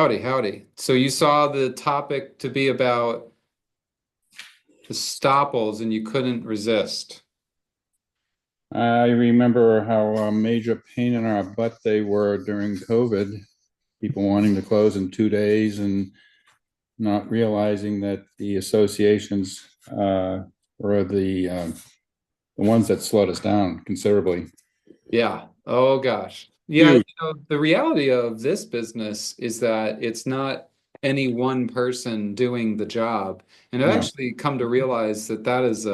Howdy, howdy. So you saw the topic to be about the Stopples and you couldn't resist. I remember how a major pain in our butt they were during COVID, people wanting to close in 2 days and not realizing that the associations were the ones that slowed us down considerably. Yeah. Oh gosh. Yeah, Huge. the reality of this business is that it's not any one person doing the job. And I've No. actually come to realize that that is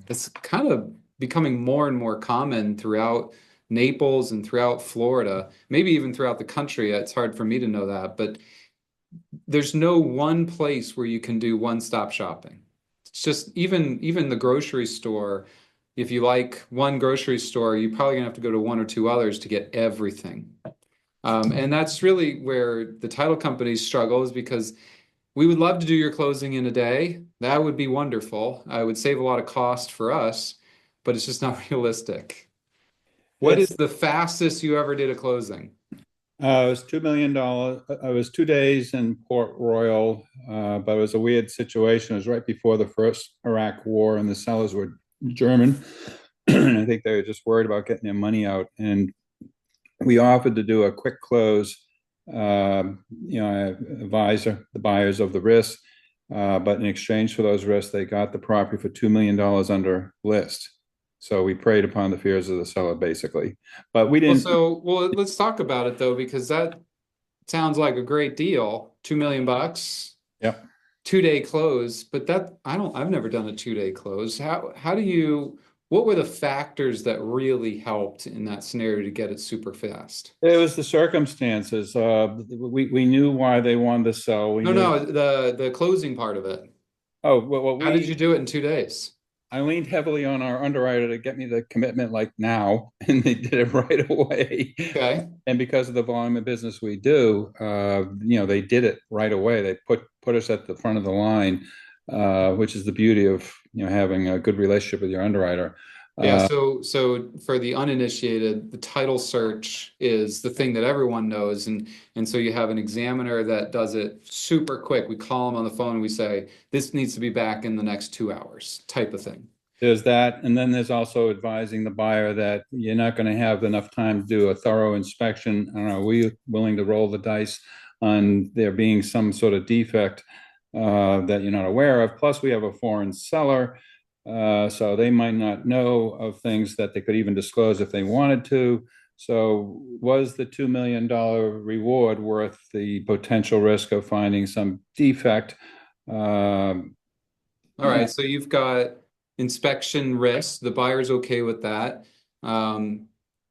it's kind of becoming more and more common throughout Naples and throughout Florida, maybe even throughout the country. It's hard for me to know that, but there's no one place where you can do one-stop shopping. It's just even the grocery store. If you like one grocery store, you're probably gonna have to go to one or two others to get everything. And that's really where the title companies struggle is because we would love to do your closing in a day. That would be wonderful. I would save a lot of cost for us, but it's just not realistic. What is It's the fastest you ever did a closing? it was $2 million. It was 2 days in Port Royal, but it was a weird situation. It was right before the first Iraq War, and the sellers were German. And I think they were just worried about getting their money out. And we offered to do a quick close. I advise the buyers of the risk, but in exchange for those risks, they got the property for $2 million under list. So we preyed upon the fears of the seller, basically. But we Well, didn't. so let's talk about it though, because that sounds like a great deal. 2 million bucks, Yep. 2 day close, but I've never done a 2 day close. What were the factors that really helped in that scenario to get it super fast? It was the circumstances. We knew why they wanted to sell. We No, knew. no, the closing part of it. Oh, well, How did you do it in 2 days? I leaned heavily on our underwriter to get me the commitment like now, and they did it right away. Okay. And because of the volume of business we do, they did it right away. They put us at the front of the line, which is the beauty of having a good relationship with your underwriter. Yeah, Uh, so for the uninitiated, the title search is the thing that everyone knows, and so you have an examiner that does it super quick. We call them on the phone and we say, this needs to be back in the next 2 hours, type of thing. there's that, and then there's also advising the buyer that you're not going to have enough time to do a thorough inspection. And are we willing to roll the dice on there being some sort of defect that you're not aware of? Plus, we have a foreign seller, so they might not know of things that they could even disclose if they wanted to. So, was the $2 million reward worth the potential risk of finding some defect? Um, All right, so you've got inspection risks. The buyer's okay with that. Um,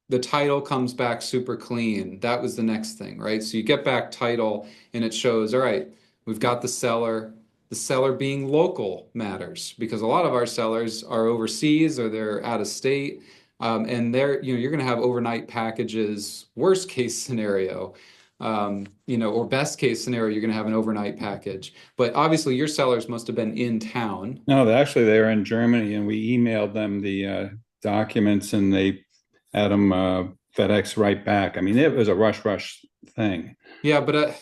the title comes back super clean. That was the next thing, right? So you get back title and it shows, all right, we've got the seller. The seller being local matters because a lot of our sellers are overseas or they're out of state. And you're going to have overnight packages, worst case scenario, or best case scenario, you're going to have an overnight package. But obviously, your sellers must have been in town. No, actually they were in Germany, and we emailed them the documents, and they had them FedEx right back. I mean, it was a rush thing. Yeah, but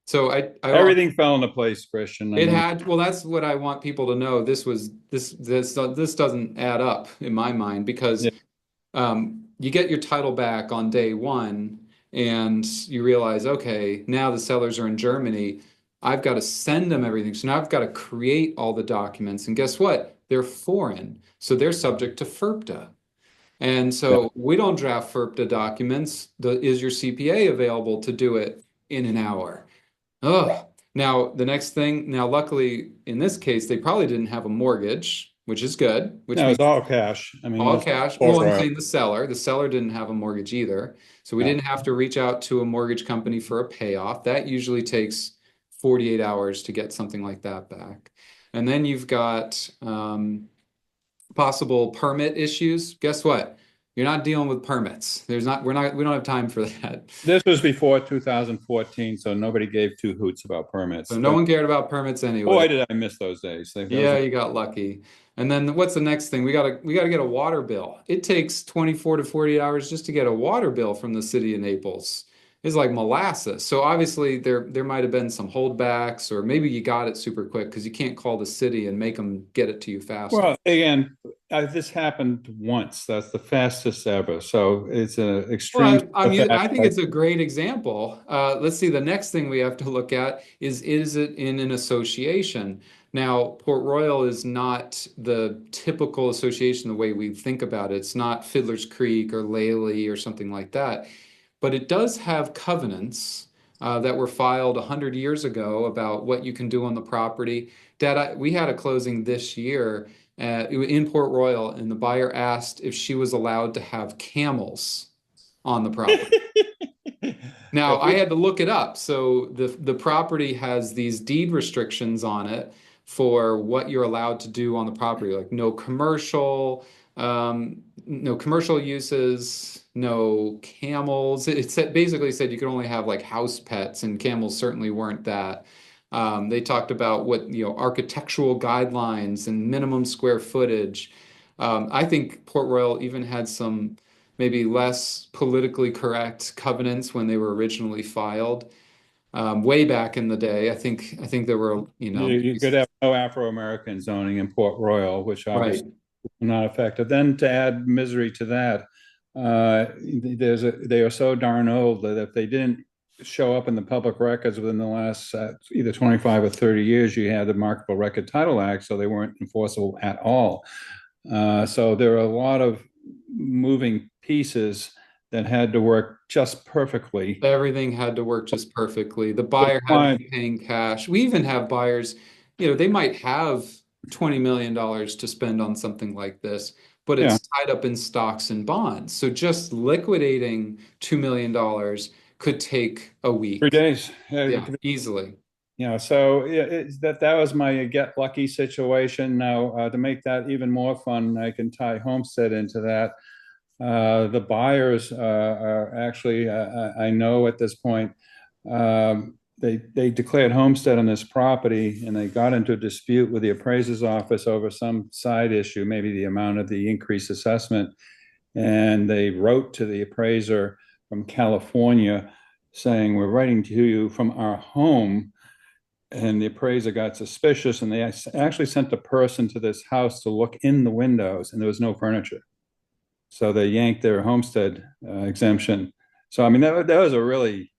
so I Everything fell into place, Christian. I it mean, had well, that's what I want people to know. This doesn't add up in my mind because yeah, you get your title back on day one and you realize, okay, now the sellers are in Germany. I've got to send them everything. So now I've got to create all the documents. And guess what? They're foreign. So they're subject to FERPTA. And yeah. so we don't draft FERPTA documents. Is your CPA available to do it in an hour? Oh, now the next thing, now luckily in this case, they probably didn't have a mortgage, which is good, which No, it means was all cash. I mean, it all was cash. all Well, I'm right. saying the seller. The seller didn't have a mortgage either. So we Yeah. didn't have to reach out to a mortgage company for a payoff. That usually takes 48 hours to get something like that back. And then you've got possible permit issues. Guess what? You're not dealing with permits. We don't have time for that. This was before 2014, so nobody gave two hoots about So permits. no But one cared about permits anyway. boy, did I miss those days. Those Yeah, you got lucky. And then what's the next thing? We gotta get a water bill. It takes 24 to 48 hours just to get a water bill from the city of Naples. is like molasses. So obviously there might have been some holdbacks, or maybe you got it super quick because you can't call the city and make them get it to you faster. Well, again, this happened once. That's the fastest ever. So it's an extreme Well, I effect. think it's a great example. Let's see. The next thing we have to look at is it in an association? Now, Port Royal is not the typical association the way we think about it. It's not Fiddler's Creek or Lely or something like that, but it does have covenants that were filed 100 years ago about what you can do on the property. Dad, we had a closing this year in Port Royal, and the buyer asked if she was allowed to have camels on the property. Yeah, Now, I had to look it up. So the property has these deed restrictions on it for what you're allowed to do on the property, like no commercial uses, no camels. It said, basically said you could only have like house pets, and camels certainly weren't that. They talked about what, architectural guidelines and minimum square footage. I think Port Royal even had some maybe less politically correct covenants when they were originally filed. Way back in the day, I think there were, you could have no Afro-American zoning in Port Royal, which right. obviously not effective. Then to add misery to that, they are so darn old that if they didn't show up in the public records within the last either 25 or 30 years, you had the Marketable Record Title Act, so they weren't enforceable at all. So there are a lot of moving pieces that had to work just perfectly. Everything had to work just perfectly. The The buyer had to client, be paying cash. We even have buyers, they might have $20 million to spend on something like this, but yeah, it's tied up in stocks and bonds. So just liquidating $2 million could take a 3 week. days. Yeah, easily. So yeah, that was my get lucky situation. Now, to make that even more fun, I can tie Homestead into that. The buyers are actually, I know at this point, they declared homestead on this property, and they got into a dispute with the appraiser's office over some side issue, maybe the amount of the increased assessment. And they wrote to the appraiser from California saying, "We're writing to you from our home." And the appraiser got suspicious, and they actually sent a person to this house to look in the windows, and there was no furniture. So they yanked their homestead exemption. So I mean, that was a really,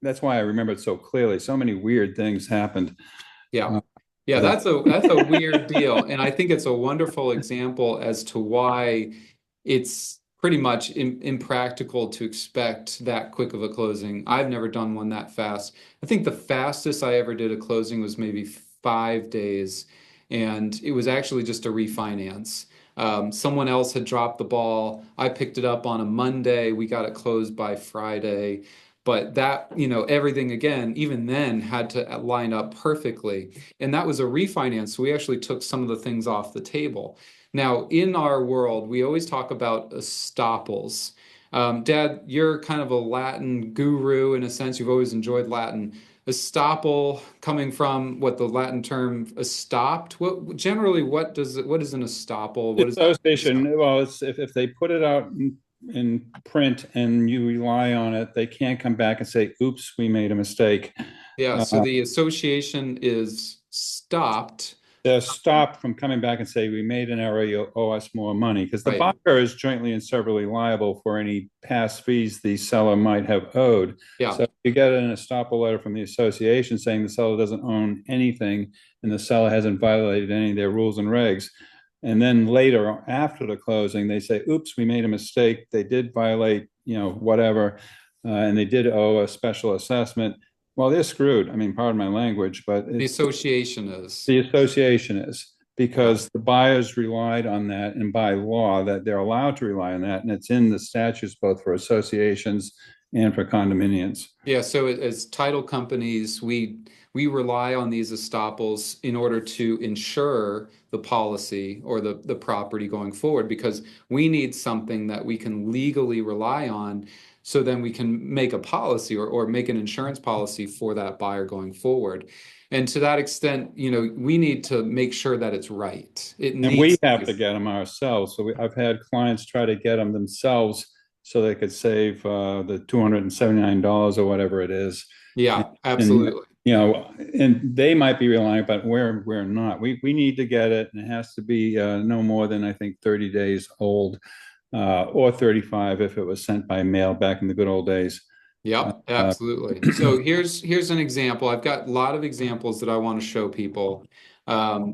that's why I remember it so clearly. So many weird things happened. Yeah. Uh, Yeah, that that's a weird deal. And I think it's a wonderful example as to why it's pretty much impractical to expect that quick of a closing. I've never done one that fast. I think the fastest I ever did a closing was maybe 5 days, and it was actually just a refinance. Someone else had dropped the ball. I picked it up on a Monday. We got it closed by Friday. But that, everything again, even then had to line up perfectly. And that was a refinance. So we actually took some of the things off the table. Now, in our world, we always talk about estoppels. Dad, you're kind of a Latin guru in a sense. You've always enjoyed Latin. Estoppel coming from what the Latin term estopped. What is an estoppel? the What is estoppel? association, well, it's if they put it out in print and you rely on it, they can't come back and say, "Oops, we made a mistake." Yeah, so Uh, the association is stopped. they're stopped from coming back and say, "We made an error, you owe us more money," because the Right. buyer is jointly and severally liable for any past fees the seller might have owed. Yeah. So if you get an estoppel letter from the association saying the seller doesn't own anything and the seller hasn't violated any of their rules and regs, and then later after the closing they say, "Oops, we made a mistake, they did violate, whatever, and they did owe a special assessment," well, they're screwed. I mean, pardon my language, but The it's association is. the association is, Yeah. because the buyers relied on that, and by law that they're allowed to rely on that, and it's in the statutes both for associations and for condominiums. Yeah, so as title companies, we rely on these estoppels in order to ensure the policy or the property going forward, because we need something that we can legally rely on, so then we can make a policy or make an insurance policy for that buyer going forward. And to that extent, we need to make sure that it's right. It And we needs to have be. to get them ourselves. So I've had clients try to get them themselves so they could save the $279 or whatever it is. And, Yeah, and absolutely. and they might be relying, but we're not. We need to get it, and it has to be no more than I think 30 days old, or 35 if it was sent by mail back in the good old days. Uh, Yep, uh, absolutely. So here's an example. I've got a lot of examples that I want to show people.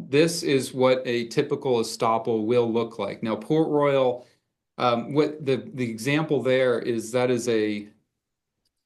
This is what a typical estoppel will look like. Now, Port Royal, what the example there is that is a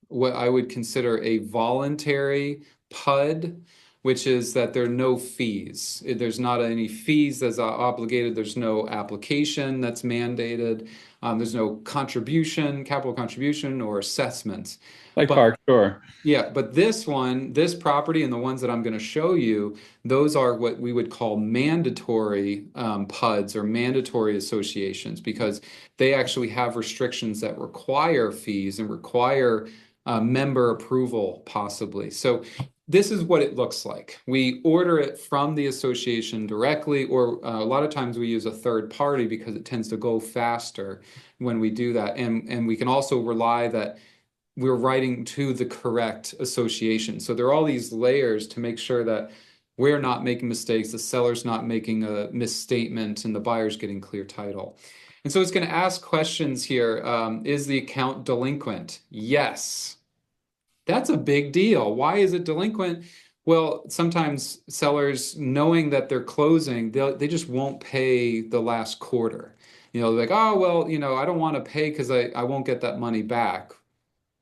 what I would consider a voluntary PUD, which is that there are no fees. There's not any fees that's obligated. There's no application that's mandated. There's no contribution, capital contribution, or assessments. like But Park Shore. yeah, but this one, this property and the ones that I'm going to show you, those are what we would call mandatory PUDs or mandatory associations because they actually have restrictions that require fees and require member approval, possibly. So this is what it looks like. We order it from the association directly, or a lot of times we use a third party because it tends to go faster when we do that. And we can also rely that we're writing to the correct association. So there are all these layers to make sure that we're not making mistakes, the seller's not making a misstatement, and the buyer's getting clear title. And so it's going to ask questions here. Is the account delinquent? Yes. That's a big deal. Why is it delinquent? Well, sometimes sellers, knowing that they're closing, they just won't pay the last quarter. They're like, oh, well, I don't want to pay because I won't get that money back.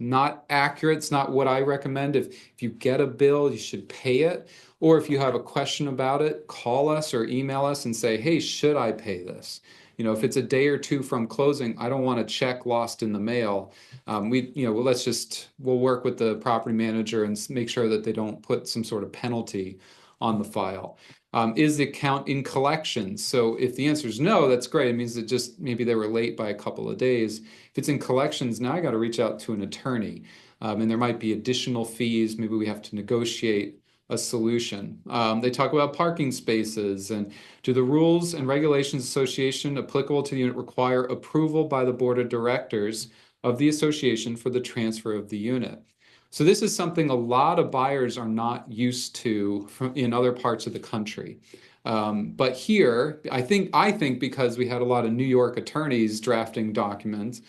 Not accurate. It's not what I recommend. If you get a bill, you should pay it. Or if you have a question about it, call us or email us and say, hey, should I pay this? If it's a day or two from closing, I don't want a check lost in the mail. We'll work with the property manager and make sure that they don't put some sort of penalty on the file. Is the account in collections? So if the answer is no, that's great. It means that just maybe they were late by a couple of days. If it's in collections, now I got to reach out to an attorney. And there might be additional fees. Maybe we have to negotiate a solution. They talk about parking spaces and do the rules and regulations association applicable to the unit require approval by the board of directors of the association for the transfer of the unit. So this is something a lot of buyers are not used to in other parts of the country. But here, I think because we had a lot of New York attorneys drafting documents,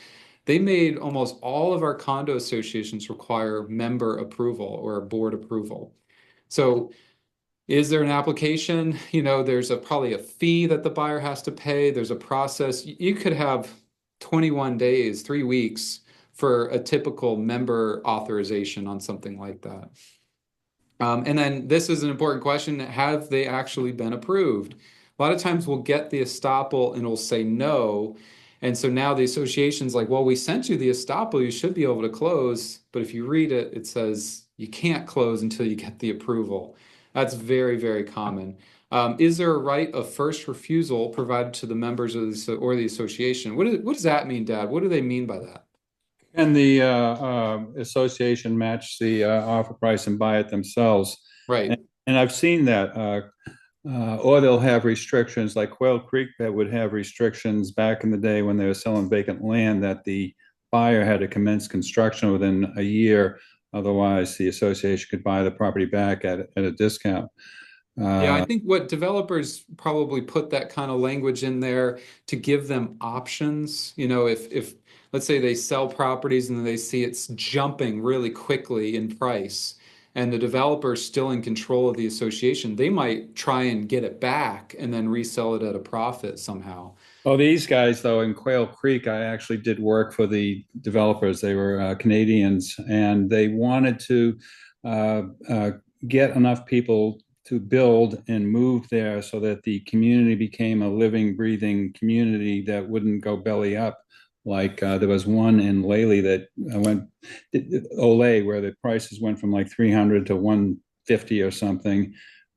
they made almost all of our condo associations require member approval or board approval. So is there an application? There's probably a fee that the buyer has to pay. There's a process. You could have 21 days, 3 weeks for a typical member authorization on something like that. And then this is an important question. Have they actually been approved? A lot of times we'll get the estoppel and it'll say no. And so now the association's like, well, we sent you the estoppel. You should be able to close. But if you read it, it says you can't close until you get the approval. That's very, very common. Is there a right of first refusal provided to the members of or the association? What does that mean, Dad? What do they mean by that? And the association match the offer price and buy it themselves. And, Right. and I've seen that. Or they'll have restrictions like Quail Creek that would have restrictions back in the day when they were selling vacant land that the buyer had to commence construction within a year. Otherwise, the association could buy the property back at a discount. Yeah, I Uh, think what developers probably put that kind of language in there to give them options. If let's say they sell properties and they see it's jumping really quickly in price, and the developer's still in control of the association, they might try and get it back and then resell it at a profit somehow. Oh, these guys, though, in Quail Creek, I actually did work for the developers. They were Canadians, and they wanted to uh, uh, get enough people to build and move there so that the community became a living, breathing community that wouldn't go belly up. Like there was one in Lely that went Olay, where the prices went from like 300 to 150 or something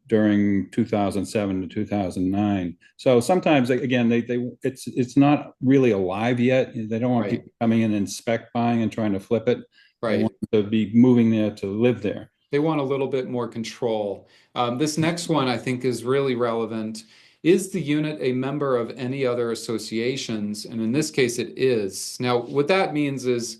during 2007 to 2009. So sometimes again it's not really alive yet. They don't want Right, people coming in and spec buying and trying to flip it. They right. want to be moving there to live there. They want a little bit more control. This next one I think is really relevant. is the unit a member of any other associations? And in this case, it is. Now, what that means is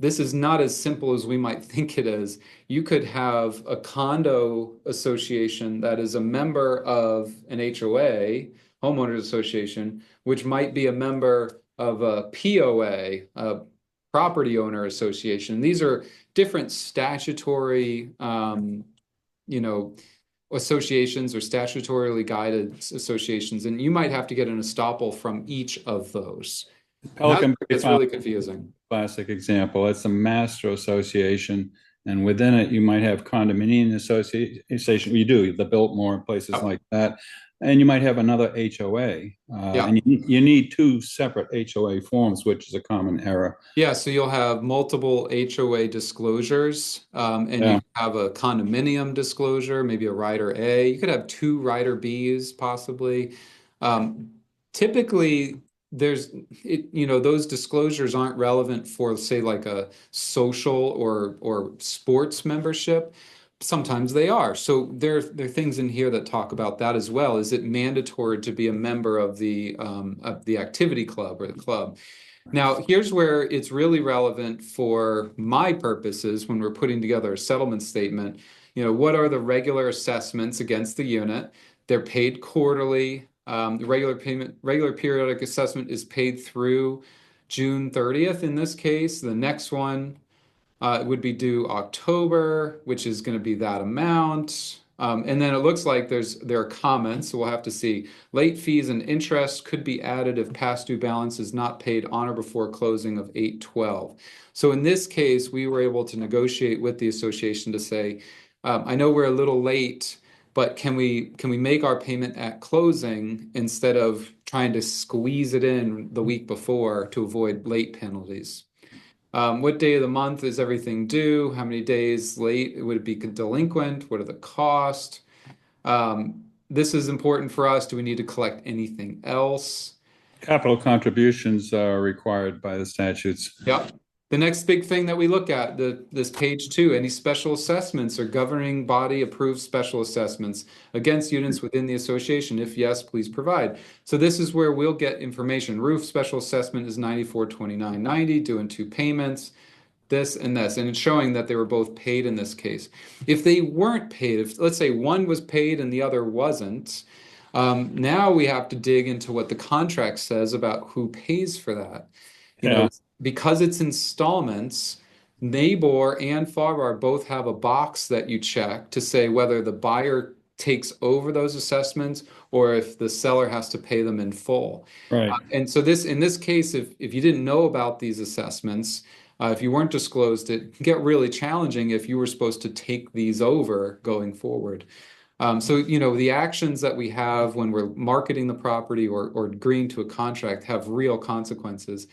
this is not as simple as we might think it is. You could have a condo association that is a member of an HOA, homeowners association, which might be a member of a POA, a property owner association. These are different statutory, you know, associations or statutorily guided associations, and you might have to get an estoppel from each of those. And that's Pelican where it Bay gets Farm, really confusing. classic example. It's a master association, and within it, you might have condominium association. You do the Biltmore places Yeah. like that, and you might have another HOA, Yeah. and you need two separate HOA forms, which is a common error. Yeah, so you'll have multiple HOA disclosures, and you Yeah, have a condominium disclosure, maybe a rider A. You could have two rider Bs possibly. Um, Typically, those disclosures aren't relevant for, say, like a social or sports membership. Sometimes they are. So there are things in here that talk about that as well. Is it mandatory to be a member of the activity club or the club? Now, here's where it's really relevant for my purposes when we're putting together a settlement statement. What are the regular assessments against the unit? They're paid quarterly. The regular periodic assessment is paid through June 30th in this case. The next one it would be due October, which is going to be that amount. And then it looks like there are comments, so we'll have to see. Late fees and interest could be added if past due balance is not paid on or before closing of 8/12. So in this case, we were able to negotiate with the association to say, I know we're a little late, but can we make our payment at closing instead of trying to squeeze it in the week before to avoid late penalties? What day of the month is everything due? How many days late would it be delinquent? What are the costs? This is important for us. Do we need to collect anything else? capital contributions are required by the statutes. Yep. The next big thing that we look at, this page two, any special assessments or governing body approved special assessments against units within the association? If yes, please provide. So this is where we'll get information. Roof special assessment is 9429.90, due in two payments. This and this, and it's showing that they were both paid in this case. If they weren't paid, if let's say one was paid and the other wasn't, now we have to dig into what the contract says about who pays for that. Yeah, Because it's installments, NABOR and FARBAR both have a box that you check to say whether the buyer takes over those assessments or if the seller has to pay them in full. right. And so in this case, if you didn't know about these assessments, if you weren't disclosed, it can get really challenging if you were supposed to take these over going forward. So the actions that we have when we're marketing the property or agreeing to a contract have real consequences.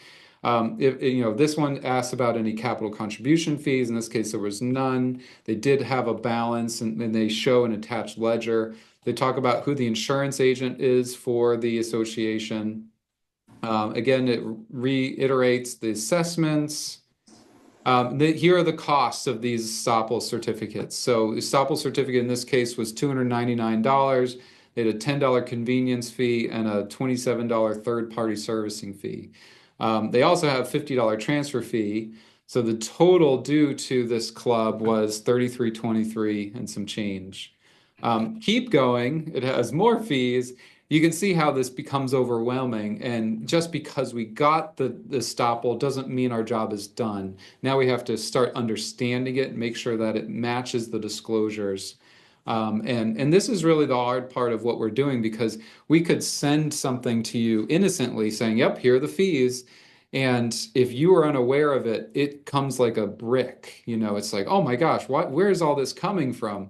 This one asks about any capital contribution fees. In this case, there was none. They did have a balance, and they show an attached ledger. They talk about who the insurance agent is for the association. Again, it reiterates the assessments. Here are the costs of these Estoppel certificates. So the Estoppel certificate in this case was $299. They had a $10 convenience fee and a $27 third-party servicing fee. They also have $50 transfer fee. So the total due to this club was $33.23 and some change. Keep going. It has more fees. You can see how this becomes overwhelming. And just because we got the estoppel doesn't mean our job is done. Now we have to start understanding it and make sure that it matches the disclosures. And this is really the hard part of what we're doing because we could send something to you innocently saying, yep, here are the fees. And if you are unaware of it, it comes like a brick. It's like, oh my gosh, where is all this coming from?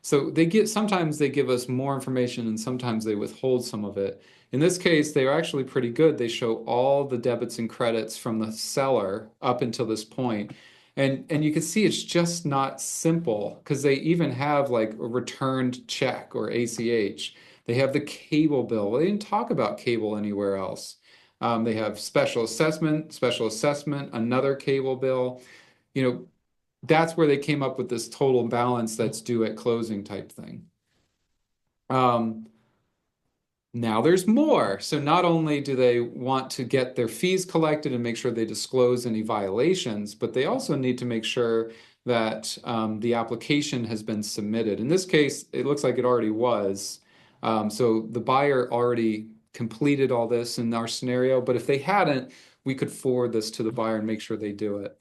So sometimes they give us more information and sometimes they withhold some of it. In this case, they are actually pretty good. They show all the debits and credits from the seller up until this point. And you can see it's just not simple because they even have like a returned check or ACH. They have the cable bill. They didn't talk about cable anywhere else. They have special assessment, another cable bill. You know, that's where they came up with this total balance that's due at closing type thing. Um, Now there's more. So not only do they want to get their fees collected and make sure they disclose any violations, but they also need to make sure that the application has been submitted. In this case, it looks like it already was. So the buyer already completed all this in our scenario, but if they hadn't, we could forward this to the buyer and make sure they do it.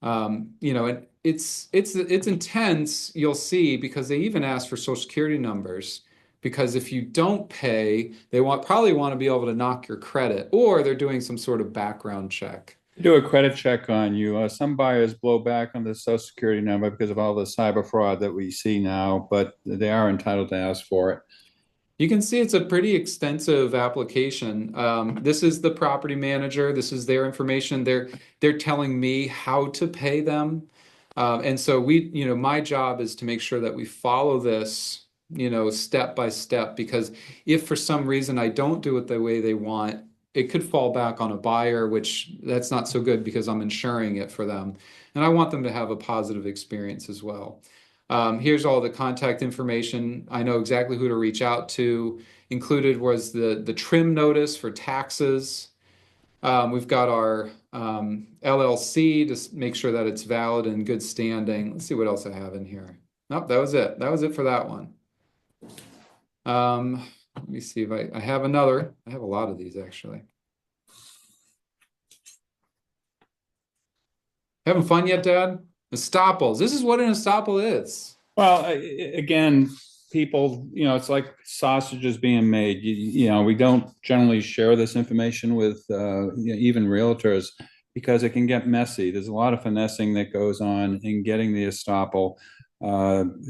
And it's intense, you'll see, because they even ask for social security numbers. Because if you don't pay, they probably want to be able to knock your credit, or they're doing some sort of background check. Do a credit check on you. Some buyers blow back on the social security number because of all the cyber fraud that we see now, but they are entitled to ask for it. You can see it's a pretty extensive application. This is the property manager. This is their information. They're telling me how to pay them. And so my job is to make sure that we follow this, step by step, because if for some reason I don't do it the way they want, it could fall back on a buyer, which that's not so good because I'm insuring it for them. And I want them to have a positive experience as well. Here's all the contact information. I know exactly who to reach out to. Included was the trim notice for taxes. We've got our LLC to make sure that it's valid and good standing. Let's see what else I have in here. Nope, that was it. That was it for that one. Let me see if I have another. I have a lot of these actually. Having fun yet, Dad? Estoppels. This is what an estoppel is. Well, again, people, it's like sausages being made. We don't generally share this information with even realtors because it can get messy. There's a lot of finessing that goes on in getting the estoppel.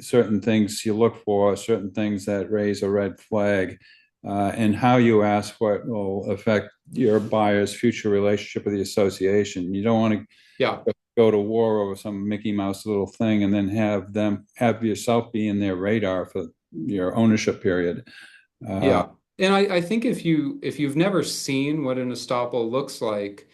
Certain things you look for, certain things that raise a red flag, and how you ask what will affect your buyer's future relationship with the association. You don't want to Yeah. go to war over some Mickey Mouse little thing and then have yourself be in their radar for your ownership period. Yeah. And I think if you've never seen what an estoppel looks like,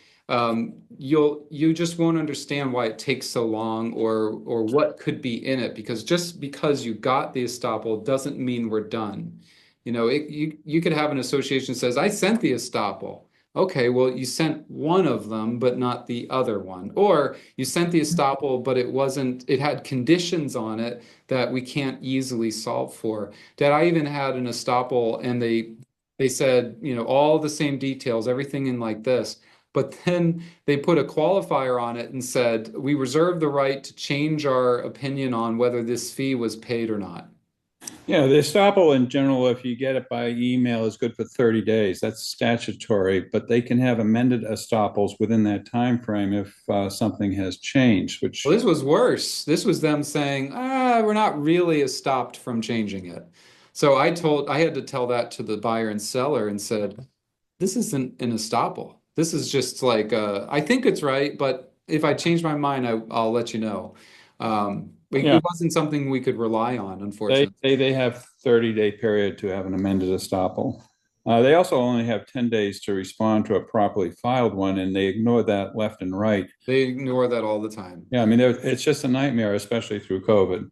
you just won't understand why it takes so long or what could be in it, because just because you got the estoppel doesn't mean we're done. You could have an association that says, I sent the estoppel. Okay, well, you sent one of them, but not the other one. Or you sent the estoppel, but it had conditions on it that we can't easily solve for. Dad, I even had an estoppel and they said, all the same details, everything in like this. But then they put a qualifier on it and said, we reserve the right to change our opinion on whether this fee was paid or not. Yeah, the estoppel in general, if you get it by email, is good for 30 days. That's statutory, but they can have amended estoppels within that time frame if something has changed, Well, which this was worse. This was them saying, we're not really stopped from changing it. So I had to tell that to the buyer and seller and said, this isn't an estoppel. This is just like, I think it's right, but if I change my mind, I'll let you know. yeah, It wasn't something we could rely on, they unfortunately. they, they have 30-day period to have an amended estoppel. They also only have 10 days to respond to a properly filed one, and they ignore that left and right. They ignore that all the time. Yeah, I mean, it's just a nightmare, especially through COVID.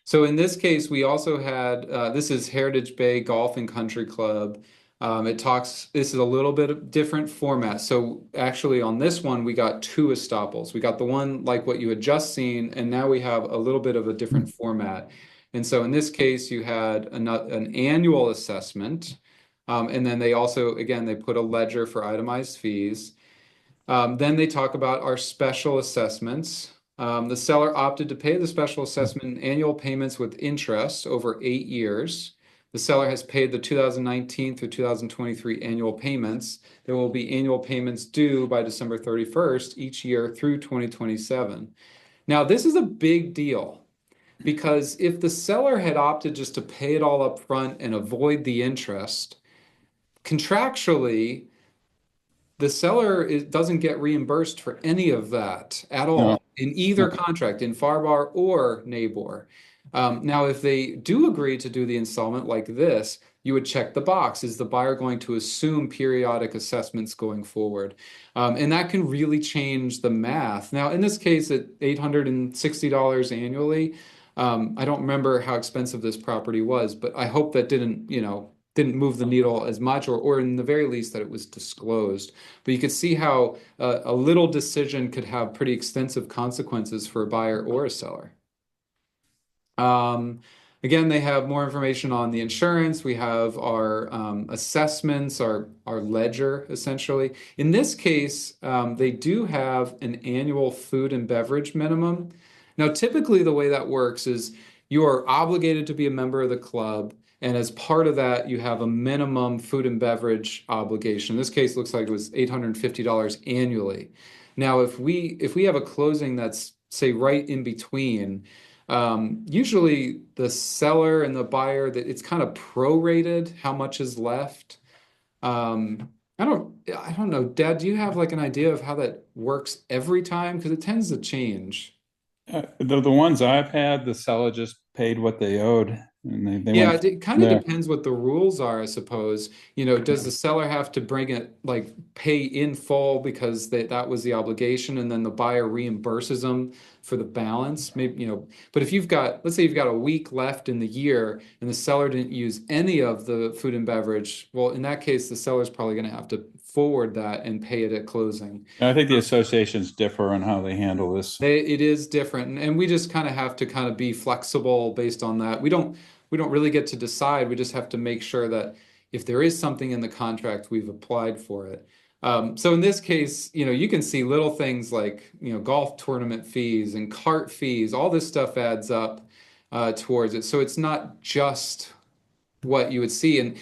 So in this case, we also had this is Heritage Bay Golf and Country Club. This is a little bit of different format. So actually on this one, we got two estoppels. We got the one like what you had just seen, and now we have a little bit of a different format. And so in this case, you had an annual assessment. And then they also, again, they put a ledger for itemized fees. Then they talk about our special assessments. The seller opted to pay the special assessment in annual payments with interest over 8 years. The seller has paid the 2019 through 2023 annual payments. There will be annual payments due by December 31st each year through 2027. Now, this is a big deal because if the seller had opted just to pay it all up front and avoid the interest, contractually, the seller doesn't get reimbursed for any of that at No, all in either contract, in Farbar or Nabor. Now, if they do agree to do the installment like this, you would check the box. Is the buyer going to assume periodic assessments going forward? And that can really change the math. Now, in this case, at $860 annually, I don't remember how expensive this property was, but I hope that didn't, didn't move the needle as much, or in the very least that it was disclosed. But you could see how a little decision could have pretty extensive consequences for a buyer or a seller. Um, Again, they have more information on the insurance. We have our assessments, our ledger, essentially. In this case, they do have an annual food and beverage minimum. Now, typically, the way that works is you are obligated to be a member of the club, and as part of that, you have a minimum food and beverage obligation. In this case, looks like it was $850 annually. Now, if we have a closing that's, say, right in between, usually the seller and the buyer, that it's kind of prorated how much is left. I don't know. Dad, do you have like an idea of how that works every time? Because it tends to change. The ones I've had, the seller just paid what they owed, and they Yeah, went it from kind of there. depends what the rules are, I suppose. Does the seller have to bring it like pay in full because that was the obligation, and then the buyer reimburses them for the balance? Maybe, but if let's say you've got a week left in the year and the seller didn't use any of the food and beverage, well, in that case, the seller's probably going to have to forward that and pay it at closing. I think the associations differ on how they handle this. It is different, and we just kind of have to kind of be flexible based on that. We don't really get to decide. We just have to make sure that if there is something in the contract, we've applied for it. So in this case, you can see little things like, golf tournament fees and cart fees. All this stuff adds up towards it. So it's not just what you would see. And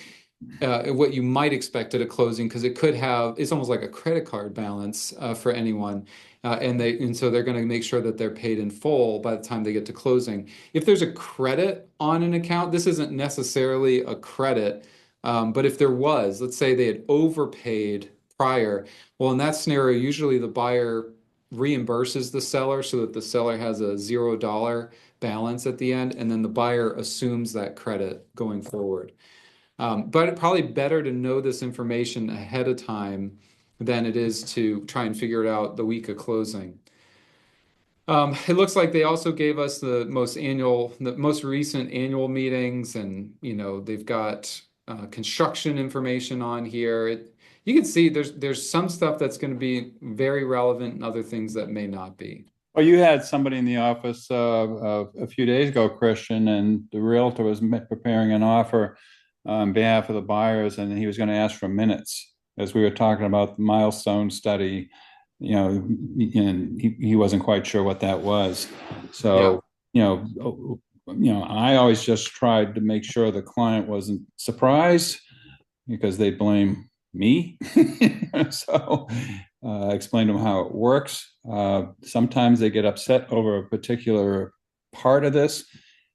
what you might expect at a closing, because it's almost like a credit card balance for anyone. And so they're going to make sure that they're paid in full by the time they get to closing. If there's a credit on an account, this isn't necessarily a credit, but if there was, let's say they had overpaid prior, well, in that scenario, usually the buyer reimburses the seller so that the seller has a $0 balance at the end, and then the buyer assumes that credit going forward. But probably better to know this information ahead of time than it is to try and figure it out the week of closing. It looks like they also gave us the most recent annual meetings, and they've got construction information on here. You can see there's some stuff that's going to be very relevant and other things that may not be. Well, you had somebody in the office a few days ago, Christian, and the realtor was preparing an offer on behalf of the buyers, and he was going to ask for minutes as we were talking about the milestone study, and he wasn't quite sure what that was. Yeah. So, I always just tried to make sure the client wasn't surprised because they blame me. So explain to them how it works. Sometimes they get upset over a particular part of this,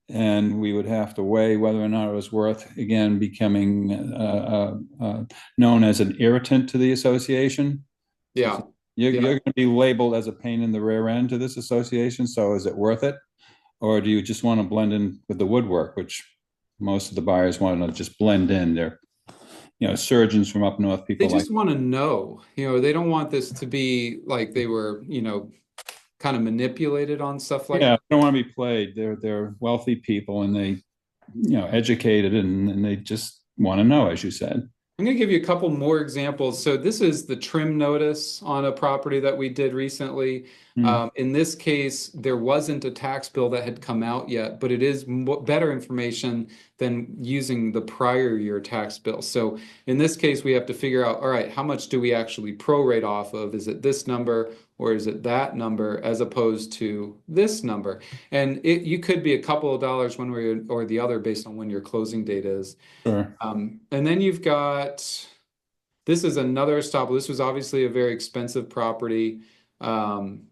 and we would have to weigh whether or not it was worth, again, becoming known as an irritant to the association. So Yeah. you're Yeah. going to be labeled as a pain in the rear end to this association. So is it worth it? Or do you just want to blend in with the woodwork, which most of the buyers want to just blend in? They're surgeons from up north, They people like, just want to know, they don't want this to be like they were, kind of manipulated on stuff like yeah, that. they don't want to be played. They're wealthy people, and they, educated, and they just want to know, as you said. I'm going to give you a couple more examples. So this is the trim notice on a property that we did recently. Mm. In this case, there wasn't a tax bill that had come out yet, but it is better information than using the prior year tax bill. So in this case, we have to figure out, all right, how much do we actually prorate off of? Is it this number or is it that number as opposed to this number? And you could be a couple of dollars one way or the other based on when your closing date is. Sure. And then you've got, this is another Estoppel. This was obviously a very expensive property. Um,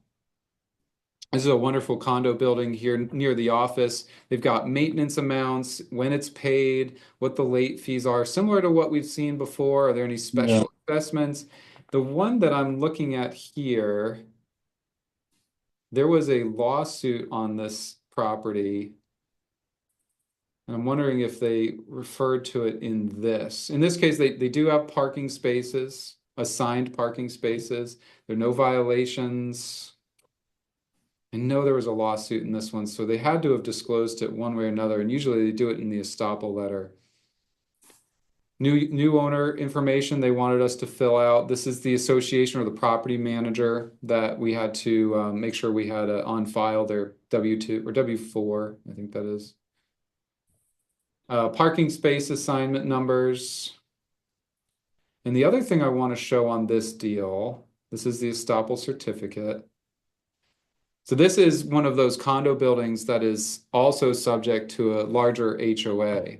this is a wonderful condo building here near the office. They've got maintenance amounts, when it's paid, what the late fees are, similar to what we've seen before. Are there any Yeah. special investments? The one that I'm looking at here, there was a lawsuit on this property. And I'm wondering if they referred to it in this. In this case, they do have parking spaces, assigned parking spaces. There are no violations. I know there was a lawsuit in this one, so they had to have disclosed it one way or another. And usually they do it in the estoppel letter. New owner information they wanted us to fill out. This is the association or the property manager that we had to make sure we had on file their W-2 or W-4, I think that is. Parking space assignment numbers. And the other thing I want to show on this deal, this is the Estoppel certificate. So this is one of those condo buildings that is also subject to a larger HOA.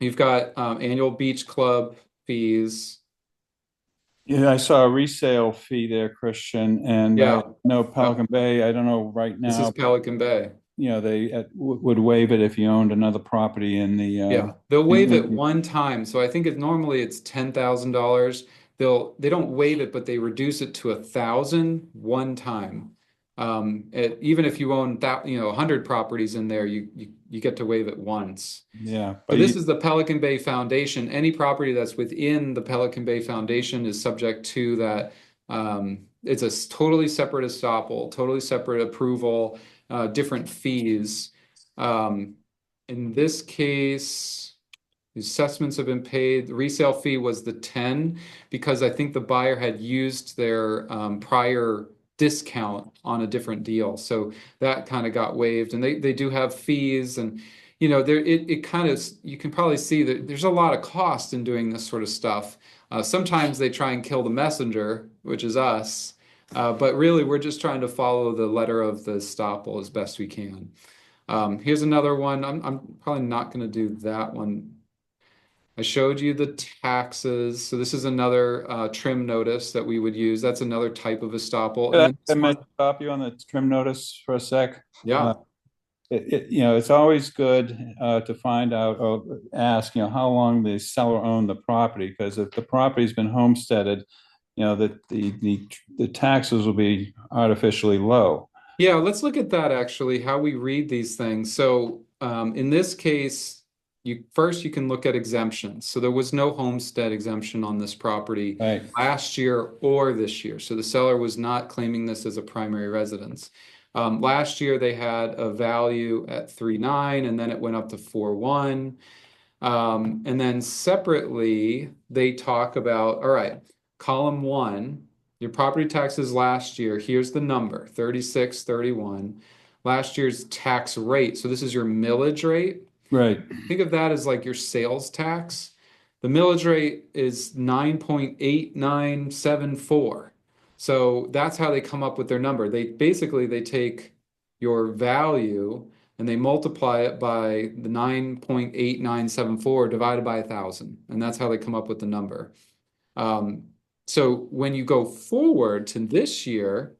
You've got annual beach club fees. Yeah, I saw a resale fee there, Christian, and I Yeah, know yep. Pelican Bay, I don't know right This is now, Pelican Bay. they would waive it if you owned another property in the Yeah, they'll waive it one time. So I think normally it's $10,000. They don't waive it, but they reduce it to 1,000 one time. Even if you own that 100 properties in there, you get to waive it once. yeah, So but this is the Pelican Bay Foundation. Any property that's within the Pelican Bay Foundation is subject to that. It's a totally separate estoppel, totally separate approval, different fees. Um, in this case, the assessments have been paid. The resale fee was the 10 because I think the buyer had used their prior discount on a different deal. So that kind of got waived. And they do have fees and there it kind of you can probably see that there's a lot of cost in doing this sort of stuff. Sometimes they try and kill the messenger, which is us. But really, we're just trying to follow the letter of the estoppel as best we can. Here's another one. I'm probably not going to do that one. I showed you the taxes. So this is another trim notice that we would use. That's another type of estoppel. And I then this meant one, to stop you on the trim notice for a sec. yeah. It's always good to find out or ask, how long the seller owned the property, because if the property's been homesteaded, that the taxes will be artificially low. Yeah, let's look at that actually, how we read these things. So in this case, you can look at exemptions. So there was no homestead exemption on this property Right, last year or this year. So the seller was not claiming this as a primary residence. Last year they had a value at 3.9 and then it went up to 4.1. And then separately, they talk about, all right, column one, your property taxes last year, here's the number, 3631. Last year's tax rate. So this is your millage rate. right. Think of that as like your sales tax. The millage rate is 9.8974. So that's how they come up with their number. They take your value and they multiply it by the 9.8974 divided by 1,000. And that's how they come up with the number. Um, so when you go forward to this year,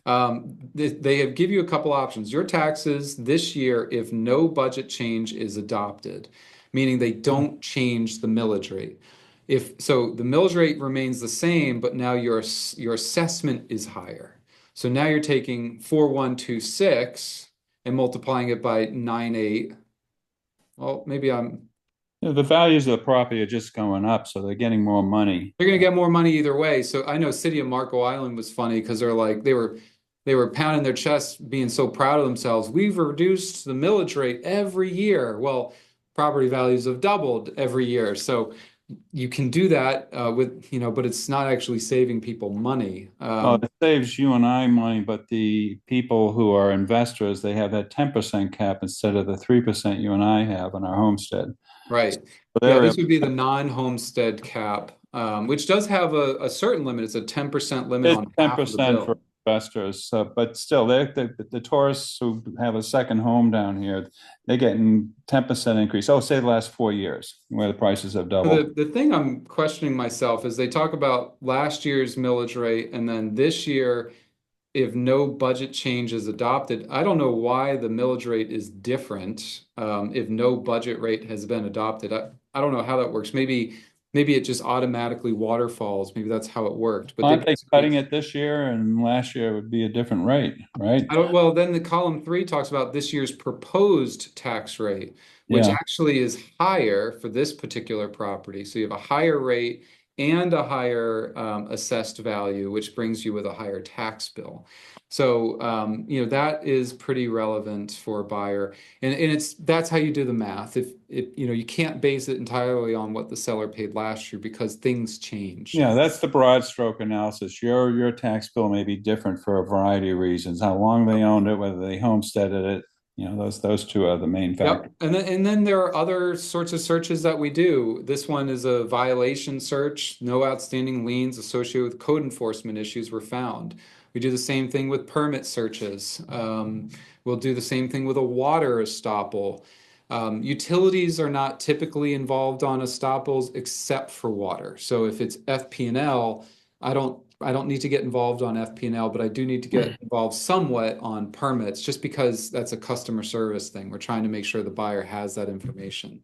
they have give you a couple options. Your taxes this year, if no budget change is adopted, meaning they don't change the millage rate. If so, the millage rate remains the same, but now your assessment is higher. So now you're taking 4,126 and multiplying it by 9.8. Well, maybe The values of the property are just going up, so they're getting more money. they're going to get more money either way. So I know City of Marco Island was funny because they were pounding their chests, being so proud of themselves. We've reduced the millage rate every year. Well, property values have doubled every year. So you can do that but it's not actually saving people money. Well, it saves you and I money, but the people who are investors, they have that 10% cap instead of the 3% you and I have on our homestead. Right. So Yeah, they're this would be the non-homestead cap, which does have a certain limit. It's a 10% limit It's on ten half of the percent for bill. investors, but still, the tourists who have a second home down here, they're getting 10% increase. Oh, say the last 4 years where the prices have So doubled. the thing I'm questioning myself is they talk about last year's millage rate and then this year, if no budget change is adopted, I don't know why the millage rate is different if no budget rate has been adopted. I don't know how that works. Maybe it just automatically waterfalls. Maybe that's how it worked. But they Aren't they basically cutting it this year and last year would be a different rate, right? I don't, well, then the column three talks about this year's proposed tax rate, which Yeah. actually is higher for this particular property. So you have a higher rate and a higher assessed value, which brings you with a higher tax bill. So, that is pretty relevant for a buyer. And that's how you do the math. If you can't base it entirely on what the seller paid last year because things change. Yeah, that's the broad stroke analysis. Your tax bill may be different for a variety of reasons, how long they owned it, whether they homesteaded it. Those two are the main factors. Yep. And then there are other sorts of searches that we do. This one is a violation search. No outstanding liens associated with code enforcement issues were found. We do the same thing with permit searches. We'll do the same thing with a water estoppel. Utilities are not typically involved on estoppels except for water. So if it's FP&L, I don't need to get involved on FP&L, but I do need to get involved somewhat on permits just because that's a customer service thing. We're trying to make sure the buyer has that information.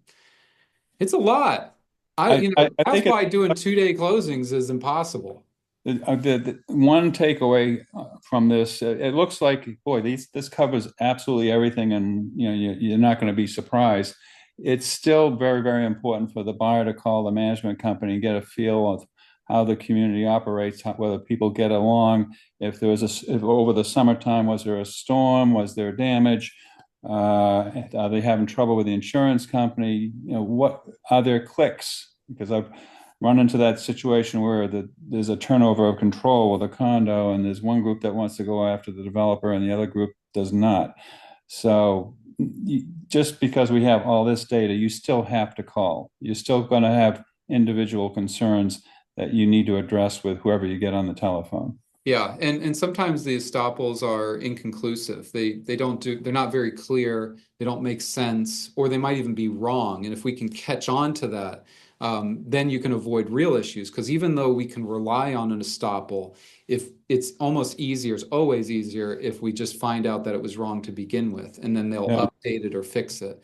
It's a lot. I That's think why doing 2-day closings is impossible. the one takeaway from this, it looks like, boy, this covers absolutely everything, and you're not going to be surprised. It's still very, very important for the buyer to call the management company and get a feel of how the community operates, whether people get along. If over the summertime, was there a storm? Was there damage? Are they having trouble with the insurance company? What are there clicks? Because I've run into that situation where there's a turnover of control with a condo, and there's one group that wants to go after the developer and the other group does not. So just because we have all this data, you still have to call. You're still going to have individual concerns that you need to address with whoever you get on the telephone. Yeah, and sometimes the estoppels are inconclusive. They're not very clear, they don't make sense, or they might even be wrong. And if we can catch on to that, then you can avoid real issues. Because even though we can rely on an estoppel, if it's almost easier, it's always easier if we just find out that it was wrong to begin with, and then they'll Yeah. update it or fix it.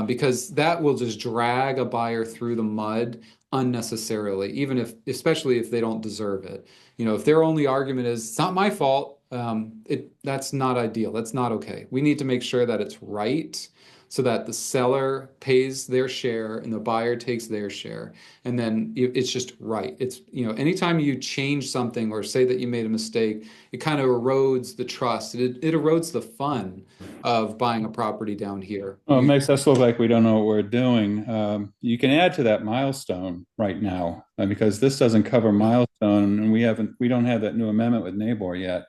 Because that will just drag a buyer through the mud unnecessarily, especially if they don't deserve it. If their only argument is it's not my fault, that's not ideal. That's not okay. We need to make sure that it's right so that the seller pays their share and the buyer takes their share. And then it's just right. Anytime you change something or say that you made a mistake, it kind of erodes the trust. It erodes the fun of buying a property down here. Well, it makes us look like we don't know what we're doing. You can add to that milestone right now, because this doesn't cover milestone, and we don't have that new amendment with Nabor yet.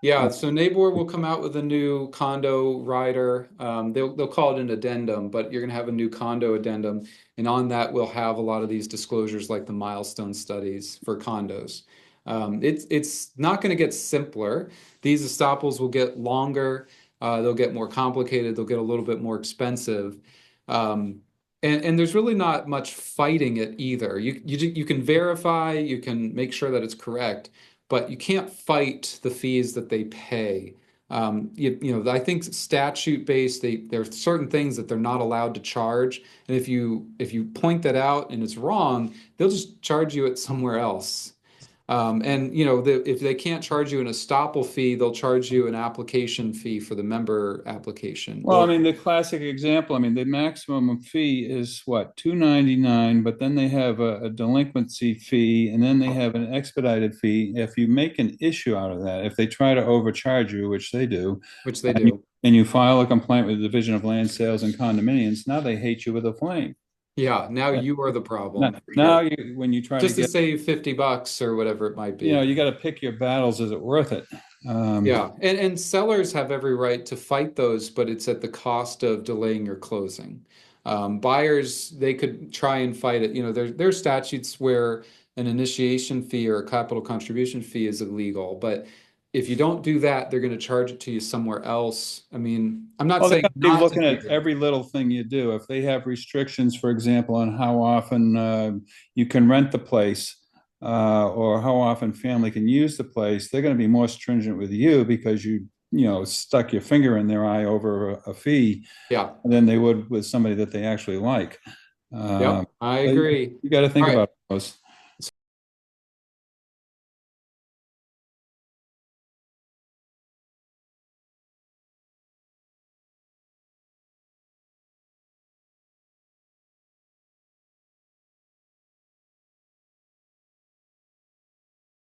Yeah, so Nabor will come out with a new condo rider. They'll call it an addendum, but you're going to have a new condo addendum, and on that we'll have a lot of these disclosures like the milestone studies for condos. It's not going to get simpler. These estoppels will get longer. They'll get more complicated. They'll get a little bit more expensive. And there's really not much fighting it either. You can verify, you can make sure that it's correct, but you can't fight the fees that they pay. I think statute based, there are certain things that they're not allowed to charge, and if you point that out and it's wrong, they'll just charge you it somewhere else. If they can't charge you an estoppel fee, they'll charge you an application fee for the member application. Well, I mean, the classic example, I mean, the maximum fee is what, $2.99, but then they have a delinquency fee, and then they have an expedited fee. If you make an issue out of that, if they try to overcharge you, which they do, Which they and you, do. and you file a complaint with the Division of Land Sales and Condominiums, now they hate you with a flame. Yeah, now Uh, you are the Now, problem for now sure. when you try to Just to get, save $50 or whatever it might be. you got to pick your battles. Is it worth it? Yeah, and sellers have every right to fight those, but it's at the cost of delaying your closing. Buyers, they could try and fight it. There's statutes where an initiation fee or a capital contribution fee is illegal, but if you don't do that, they're going to charge it to you somewhere else. I mean, I'm not Well, they're saying going to be not to looking do at it. every little thing you do. If they have restrictions, for example, on how often you can rent the place, or how often family can use the place, they're going to be more stringent with you because stuck your finger in their eye over a fee Yeah, than they would with somebody that they actually like. yep, I So agree. you got to think All right. about those.